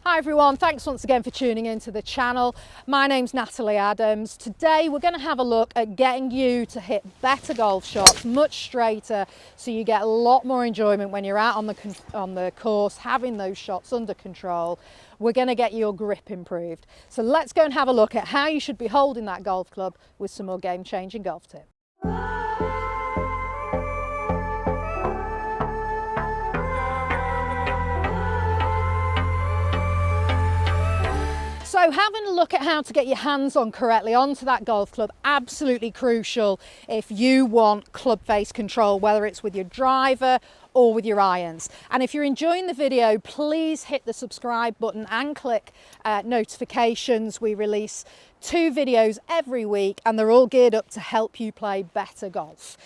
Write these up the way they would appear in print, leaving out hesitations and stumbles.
Hi everyone, thanks once again for tuning into the channel. My name's Natalie Adams. Today we're going to have a look at getting you to hit better golf shots, much straighter, so you get a lot more enjoyment when you're out on the course, having those shots under control. We're going to get your grip improved. So let's go and have a look at how you should be holding that golf club with some more game-changing golf tips. So having a look at how to get your hands on correctly onto that golf club, absolutely crucial if you want club face control, whether it's with your driver or with your irons. And if you're enjoying the video, please hit the subscribe button and click notifications. We release 2 videos every week and they're all geared up to help you play better golf.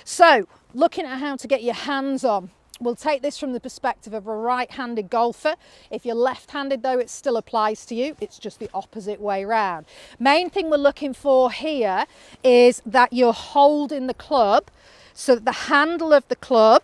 So looking at how to get your hands on. We'll take this from the perspective of a right-handed golfer. If you're left-handed though, it still applies to you. It's just the opposite way round. Main thing we're looking for here is that you're holding the club so that the handle of the club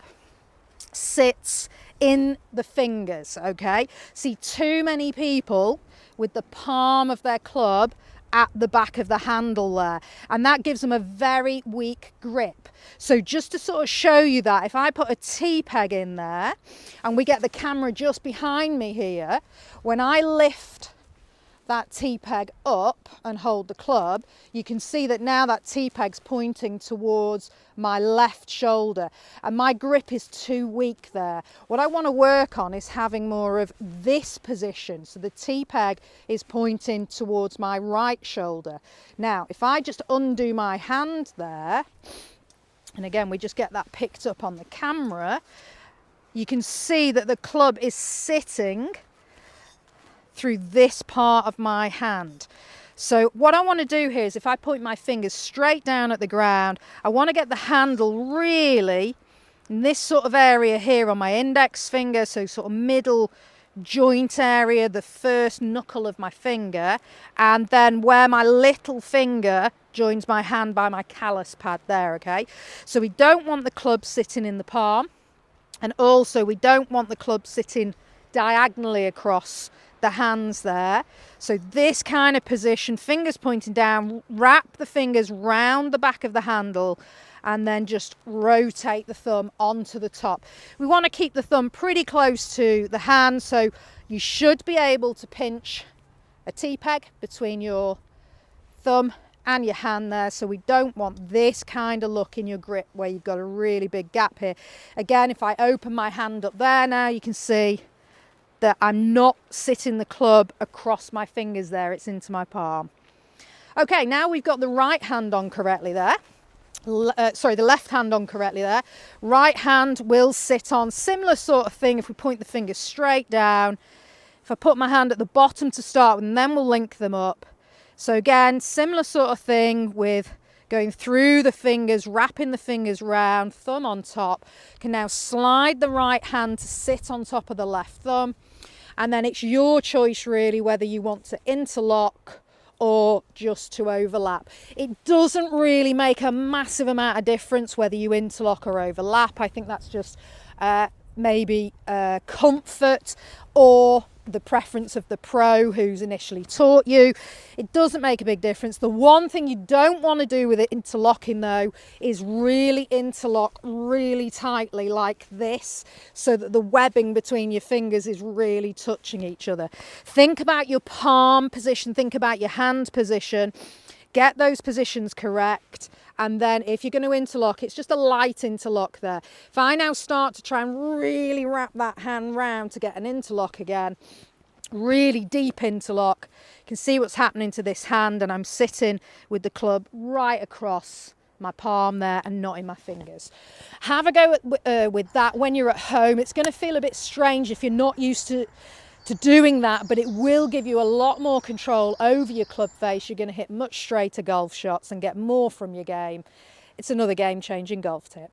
sits in the fingers, okay? See, too many people with the palm of their club at the back of the handle there, and that gives them a very weak grip. So just to sort of show you that, if I put a T-peg in there and we get the camera just behind me here, when I lift that T-peg up and hold the club, you can see that now that T-peg's pointing towards my left shoulder and my grip is too weak there. What I want to work on is having more of this position, so the T-peg is pointing towards my right shoulder. Now if I just undo my hand there, and again we just get that picked up on the camera, you can see that the club is sitting through this part of my hand. So what I want to do here is, if I point my fingers straight down at the ground, I want to get the handle really in this sort of area here on my index finger, so sort of middle joint area, the first knuckle of my finger, and then where my little finger joins my hand by my callus pad there, okay? So we don't want the club sitting in the palm, and also we don't want the club sitting diagonally across the hands there. So this kind of position, fingers pointing down, wrap the fingers round the back of the handle and then just rotate the thumb onto the top. We want to keep the thumb pretty close to the hand, so you should be able to pinch a T-peg between your thumb and your hand there. So we don't want this kind of look in your grip where you've got a really big gap here. Again, if I open my hand up there now, you can see that I'm not sitting the club across my fingers there, it's into my palm. Okay, now we've got the right hand on correctly there. The left hand on correctly there. Right hand will sit on, similar sort of thing if we point the fingers straight down. If I put my hand at the bottom to start with, and then we'll link them up. So again, similar sort of thing with going through the fingers, wrapping the fingers round, thumb on top. Can now slide the right hand to sit on top of the left thumb. And then it's your choice really whether you want to interlock or just to overlap. It doesn't really make a massive amount of difference whether you interlock or overlap. I think that's just maybe comfort or the preference of the pro who's initially taught you. It doesn't make a big difference. The one thing you don't want to do with it interlocking though is really interlock really tightly like this, so that the webbing between your fingers is really touching each other. Think about your palm position, think about your hand position, get those positions correct. And then if you're going to interlock, it's just a light interlock there. If I now start to try and really wrap that hand round to get an interlock again, really deep interlock, you can see what's happening to this hand, and I'm sitting with the club right across my palm there and not in my fingers. Have a go with that when you're at home. It's going to feel a bit strange if you're not used to doing that, but it will give you a lot more control over your club face. You're going to hit much straighter golf shots and get more from your game. It's another game-changing golf tip.